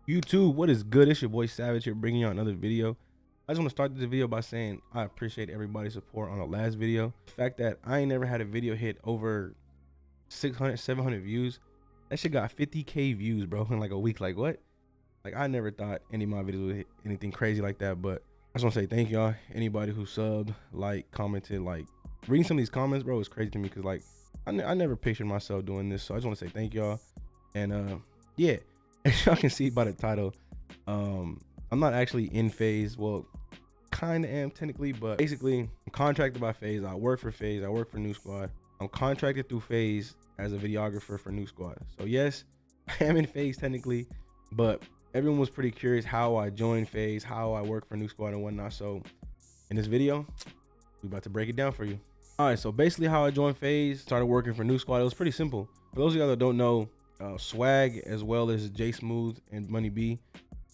YouTube, what is good? It's your boy Savage here bringing you another video. I just want to start this video by saying I appreciate everybody's support on the last video. The fact that I ain't never had a video hit over 600, 700 views. That shit got 50K views, bro, in like a week. Like what? Like I never thought any of my videos would hit anything crazy like that. But I just want to say thank y'all. Anybody who subbed, like, commented, like reading some of these comments, bro, is crazy to me because like I never pictured myself doing this. So I just want to say thank y'all. And yeah. As y'all can see by the title, I'm not actually in Faze. Well, kind of am technically, but basically I'm contracted by Faze. I work for Faze. I work for Nuke Squad. I'm contracted through Faze as a videographer for Nuke Squad. So yes, I am in Faze technically, but everyone was pretty curious how I joined Faze, how I work for Nuke Squad and whatnot. So in this video, we about to break it down for you. All right, so basically how I joined Faze, started working for Nuke Squad. It was pretty simple. For those of y'all that don't know, Swag as well as J Smooth and Money B,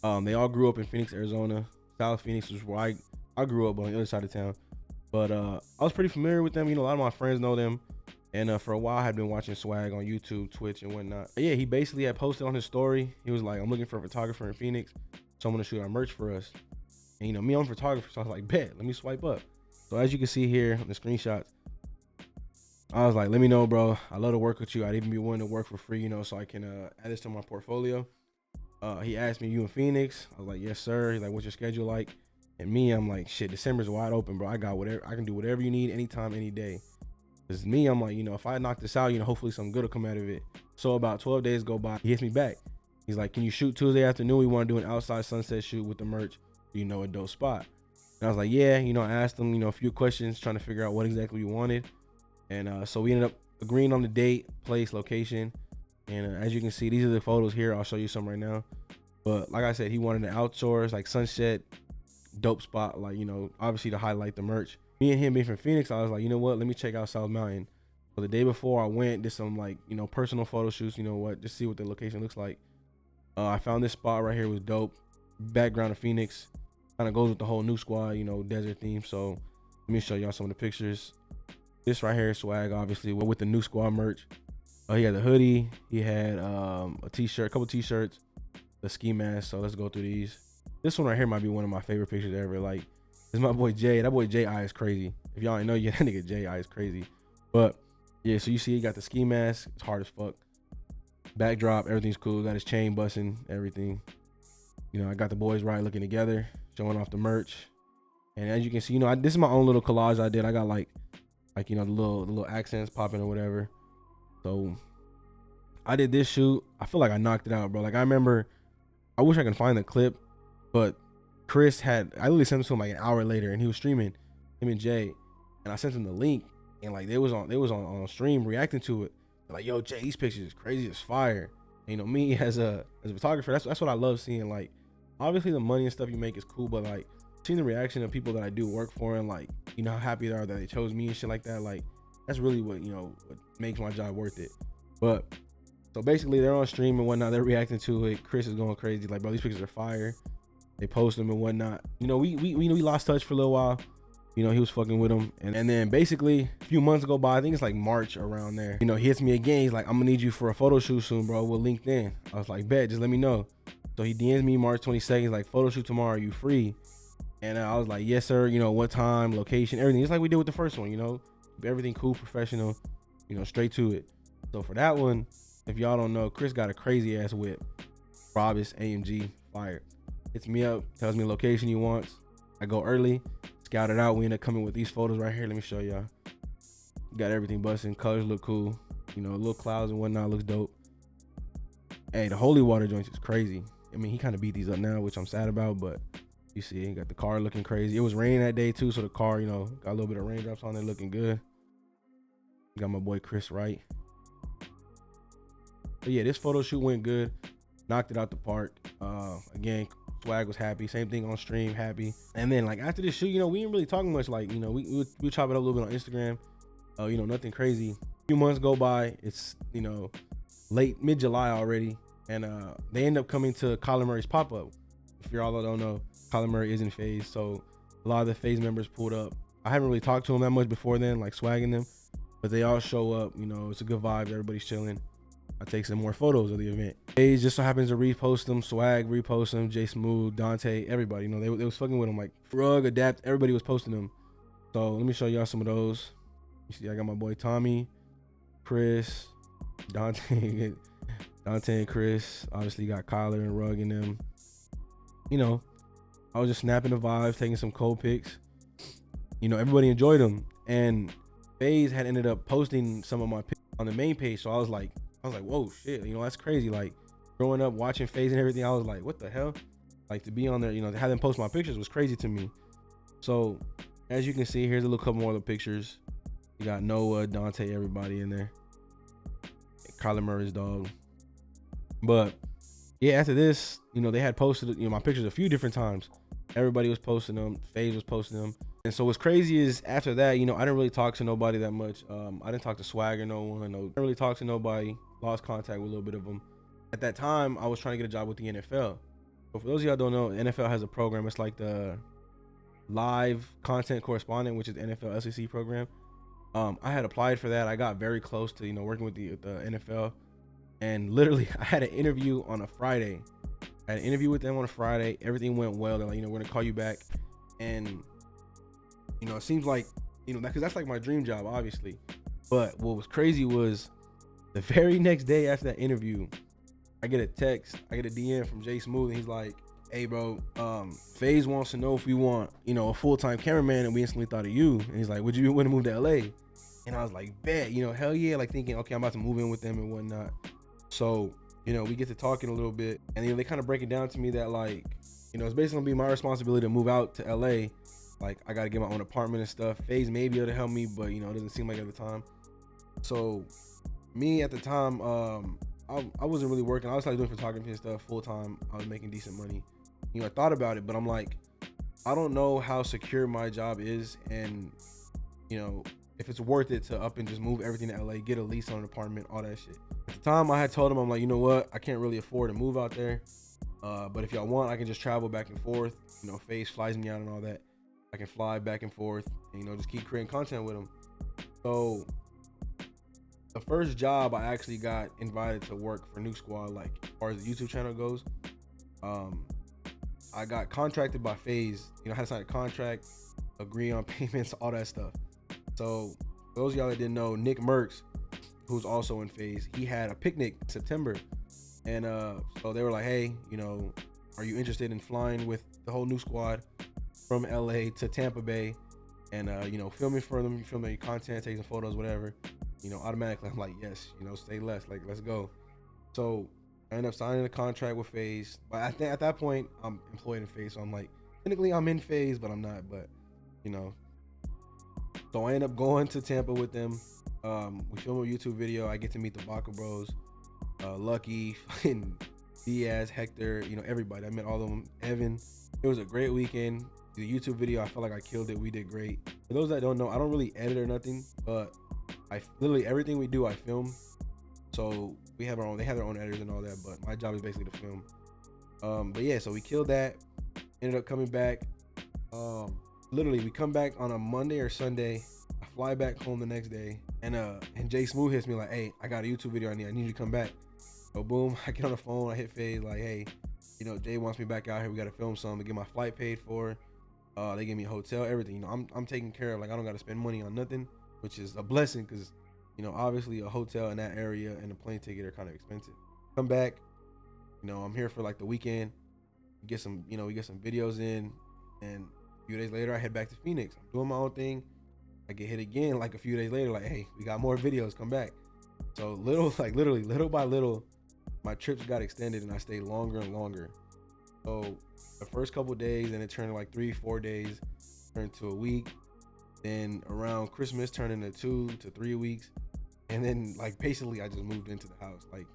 they all grew up in Phoenix, Arizona. South Phoenix was where I grew up on the other side of town. But I was pretty familiar with them. You know, a lot of my friends know them. And for a while I had been watching Swag on YouTube, Twitch and whatnot. But yeah, he basically had posted on his story. He was like, I'm looking for a photographer in Phoenix, so I'm gonna shoot our merch for us. And you know, me, I'm a photographer, so I was like, bet, let me swipe up. So as you can see here on the screenshots, I was like, let me know, bro. I love to work with you. I'd even be willing to work for free, you know, so I can add this to my portfolio. He asked me, you in Phoenix? I was like, yes, sir. He's like, what's your schedule like? And me, I'm like, shit, December's wide open, bro. I got whatever. I can do whatever you need, anytime, any day. Because me, I'm like, you know, if I knock this out, you know, hopefully something good will come out of it. So about 12 days go by. He hits me back. He's like, can you shoot Tuesday afternoon? We want to do an outside sunset shoot with the merch. Do you know a dope spot? And I was like, yeah. You know, I asked him, you know, a few questions, trying to figure out what exactly we wanted. And so we ended up agreeing on the date, place, location. And as you can see, these are the photos here. I'll show you some right now. But like I said, he wanted an outdoors, like sunset, dope spot, like, you know, obviously to highlight the merch. Me and him being from Phoenix, I was like, you know what, let me check out South Mountain. So the day before I went, did some, like, you know, personal photo shoots, you know what, just see what the location looks like. I found this spot right here. It was dope. Background of Phoenix. Kind of goes with the whole Nuke Squad, you know, desert theme. So let me show y'all some of the pictures. This right here is Swag, obviously, with the Nuke Squad merch. He had the hoodie. He had a t-shirt, a couple t-shirts, the ski mask. So let's go through these. This one right here might be one of my favorite pictures ever. Like, it's my boy Jay. That boy Jay eye is crazy. If y'all ain't know, yeah, that nigga Jay eye is crazy. But yeah, so you see he got the ski mask. It's hard as fuck. Backdrop, everything's cool. Got his chain busting, everything. You know, I got the boys right looking together, showing off the merch. And as you can see, you know, this is my own little collage I did. I got like you know, the little accents popping or whatever. So I did this shoot. I feel like I knocked it out, bro. Like, I remember, I wish I could find the clip, but Chris had, I literally sent it to him like an hour later, and he was streaming, him and Jay, and I sent him the link, and like they was on stream reacting to it. They're like, yo, Jay, these pictures is crazy as fire. And, you know, me as a photographer, that's what I love seeing. Like, obviously the money and stuff you make is cool, but like seeing the reaction of people that I do work for, and like, you know, how happy they are that they chose me and shit like that, like that's really what, you know, what makes my job worth it. But so basically they're on stream and whatnot, they're reacting to it. Chris is going crazy, like, bro, these pictures are fire. They post them and whatnot. You know, we lost touch for a little while. You know, he was fucking with them, and then basically a few months go by. I think it's like March around there. You know, he hits me again. He's like, I'm gonna need you for a photo shoot soon, bro. We're LinkedIn. I was like, bet, just let me know. So he DMs me March 22nd. He's like, photo shoot tomorrow. Are you free? And I was like, yes, sir. You know, what time, location, everything. It's like we did with the first one, you know, everything cool, professional, you know, straight to it. So for that one, if y'all don't know, Chris got a crazy ass whip. Robus AMG fire. Hits me up, tells me the location he wants. I go early, scout it out. We end up coming with these photos right here. Let me show y'all. Got everything busting. Colors look cool. You know, little clouds and whatnot looks dope. Hey, the holy water joints is crazy. I mean, he kind of beat these up now, which I'm sad about, but you see, he got the car looking crazy. It was raining that day too, so the car, you know, got a little bit of raindrops on it, looking good. Got my boy Chris right. But yeah, this photo shoot went good. Knocked it out the park. Again, Swag was happy. Same thing on stream, happy. And then like after this shoot, you know, we ain't really talking much. Like, you know, we chop it up a little bit on Instagram. You know, nothing crazy. A few months go by. It's, you know, mid-July already, and they end up coming to Kyler Murray's pop-up. If y'all don't know, Kyler Murray is in Faze, so a lot of the Faze members pulled up. I haven't really talked to them that much before then, like swagging them, but they all show up. You know, it's a good vibe. Everybody's chilling. I take some more photos of the event. Faze just so happens to repost them. Swag repost them. J Smooth, Dante, everybody. You know, they was fucking with them. Like Rug, Adapt, everybody was posting them. So let me show y'all some of those. You see, I got my boy Tommy, Chris, Dante, Dante and Chris. Obviously got Kyler and Rug in them. You know, I was just snapping the vibes, taking some cold pics. You know, everybody enjoyed them. And Faze had ended up posting some of my pics on the main page. So I was like, whoa, shit, you know, that's crazy. Like growing up watching Faze and everything, I was like, what the hell? Like to be on there, you know, to have them post my pictures was crazy to me. So as you can see, here's a little couple more of the pictures. You got Noah, Dante, everybody in there. Kyler Murray's dog. But yeah, after this, you know, they had posted, you know, my pictures a few different times. Everybody was posting them. Faze was posting them. And so what's crazy is after that, you know, I didn't really talk to nobody that much. I didn't talk to Swag or no one. I didn't really talk to nobody. Lost contact with a little bit of them. At that time, I was trying to get a job with the NFL. So for those of y'all don't know, the NFL has a program. It's like the live content correspondent, which is the NFL SEC program. I had applied for that. I got very close to, you know, working with the NFL. And literally, I had an interview on a Friday. I had an interview with them on a Friday. Everything went well. They're like, you know, we're gonna call you back. And you know, it seems like, you know, because that's like my dream job, obviously. But what was crazy was the very next day after that interview, I get a text, I get a DM from J Smooth, and he's like, hey bro, Faze wants to know if we want, you know, a full-time cameraman, and we instantly thought of you. And he's like, would you be willing to move to LA? And I was like, bet, you know, hell yeah, like thinking, okay, I'm about to move in with them and whatnot. So, you know, we get to talking a little bit, and you know, they kind of break it down to me that, like, you know, it's basically gonna be my responsibility to move out to LA. Like, I gotta get my own apartment and stuff. Faze may be able to help me, but you know, it doesn't seem like at the time. So me at the time, I wasn't really working. I was like doing photography and stuff full time. I was making decent money. You know, I thought about it, but I'm like, I don't know how secure my job is, and you know, if it's worth it to up and just move everything to LA, get a lease on an apartment, all that shit. At the time, I had told him, I'm like, you know what, I can't really afford to move out there. But if y'all want, I can just travel back and forth. You know, Faze flies me out and all that. I can fly back and forth and, you know, just keep creating content with them. So the first job I actually got invited to work for Nuke Squad, like as far as the YouTube channel goes, I got contracted by Faze. You know, I had to sign a contract, agree on payments, all that stuff. So for those of y'all that didn't know, Nick Merckx, who's also in Faze, he had a picnic in September. And so they were like, hey, you know, are you interested in flying with the whole Nuke Squad from LA to Tampa Bay and you know, filming for them, filming content, taking photos, whatever. You know, automatically I'm like, yes, you know, say less, like, let's go. So I ended up signing a contract with Faze, but I think at that point I'm employed in Faze, so I'm like, technically I'm in Faze, but I'm not. But you know, so I end up going to Tampa with them. We film a YouTube video. I get to meet the Baca Bros, Lucky, fucking Diaz, Hector, you know, everybody. I met all of them. Evan. It was a great weekend. The YouTube video, I felt like I killed it. We did great. For those that don't know, I don't really edit or nothing, but I literally everything we do, I film. So we have our own. They have their own editors and all that, but my job is basically to film. But yeah, so we killed that. Ended up coming back. Literally, we come back on a Monday or Sunday. I fly back home the next day, and Jay Smooth hits me like, "Hey, I got a YouTube video I need you to come back." So boom, I get on the phone. I hit Faze like, "Hey, you know, Jay wants me back out here. We got to film something. Get my flight paid for. They give me a hotel, everything. You know, I'm taken care of. Like, I don't got to spend money on nothing, which is a blessing because, you know, obviously a hotel in that area and a plane ticket are kind of expensive. Come back, you know, I'm here for like the weekend. Get some, you know, we get some videos in, and a few days later I head back to Phoenix. I'm doing my own thing. I get hit again like a few days later, like, hey, we got more videos, come back. So literally little by little, my trips got extended and I stayed longer and longer. So the first couple of days, and it turned like 3-4 days, turned to a week. Then around Christmas turned into 2 to 3 weeks. And then like basically I just moved into the house. Like,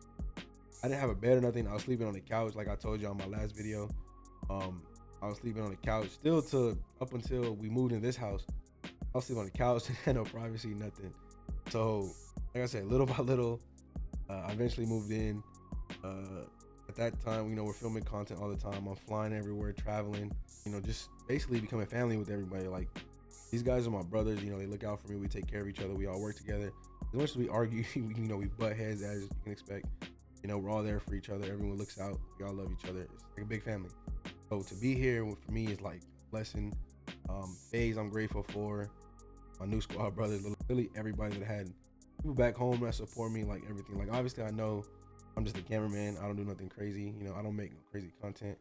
I didn't have a bed or nothing. I was sleeping on the couch, like I told you on my last video. I was sleeping on the couch still to up until we moved in this house. I was sleeping on the couch and had no privacy, nothing. So like I said, little by little, I eventually moved in. At that time, you know, we're filming content all the time. I'm flying everywhere, traveling, you know, just basically becoming family with everybody. Like, these guys are my brothers, you know, they look out for me. We take care of each other. We all work together. As much as we argue, we butt heads as you can expect. We're all there for each other. Everyone looks out. We all love each other. It's like a big family. So to be here for me is like a blessing. Faze, I'm grateful for. My new squad brothers, literally everybody that had people back home that support me, like everything. Like obviously I know I'm just a cameraman. I don't do nothing crazy. I don't make no crazy content.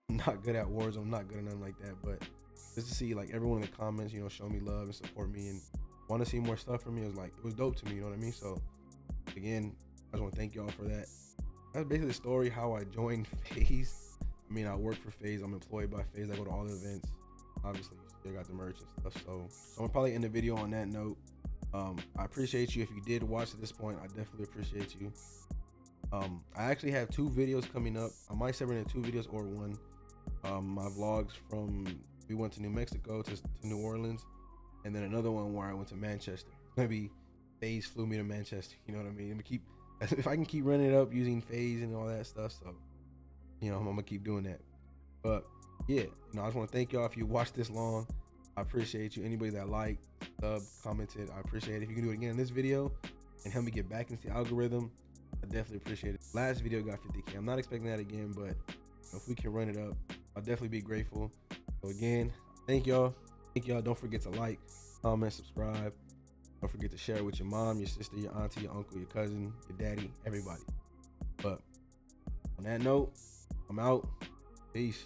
I'm not good at Warzone. I'm not good at nothing like that. But just to see like everyone in the comments, show me love and support me and want to see more stuff from me, it was dope to me. You know what I mean? So again, I just want to thank y'all for that. That's basically the story how I joined Faze. I work for Faze. I'm employed by Faze. I go to all the events. Obviously, they got the merch and stuff. So I'm gonna probably end the video on that note. I appreciate you. If you did watch at this point, I definitely appreciate you. I actually have 2 videos coming up. I might separate into 2 videos or one. My vlogs from we went to New Mexico to New Orleans, and then another one where I went to Manchester. Maybe Faze flew me to Manchester. You know what I mean? If I can keep running it up using Faze and all that stuff, so I'm gonna keep doing that. But yeah, I just want to thank y'all if you watched this long. I appreciate you. Anybody that liked, subbed, commented, I appreciate it. If you can do it again in this video and help me get back into the algorithm, I definitely appreciate it. Last video got 50K. I'm not expecting that again, but if we can run it up, I'll definitely be grateful. So again, thank y'all. Don't forget to like, comment, subscribe. Don't forget to share it with your mom, your sister, your auntie, your uncle, your cousin, your daddy, everybody. But on that note, I'm out. Peace.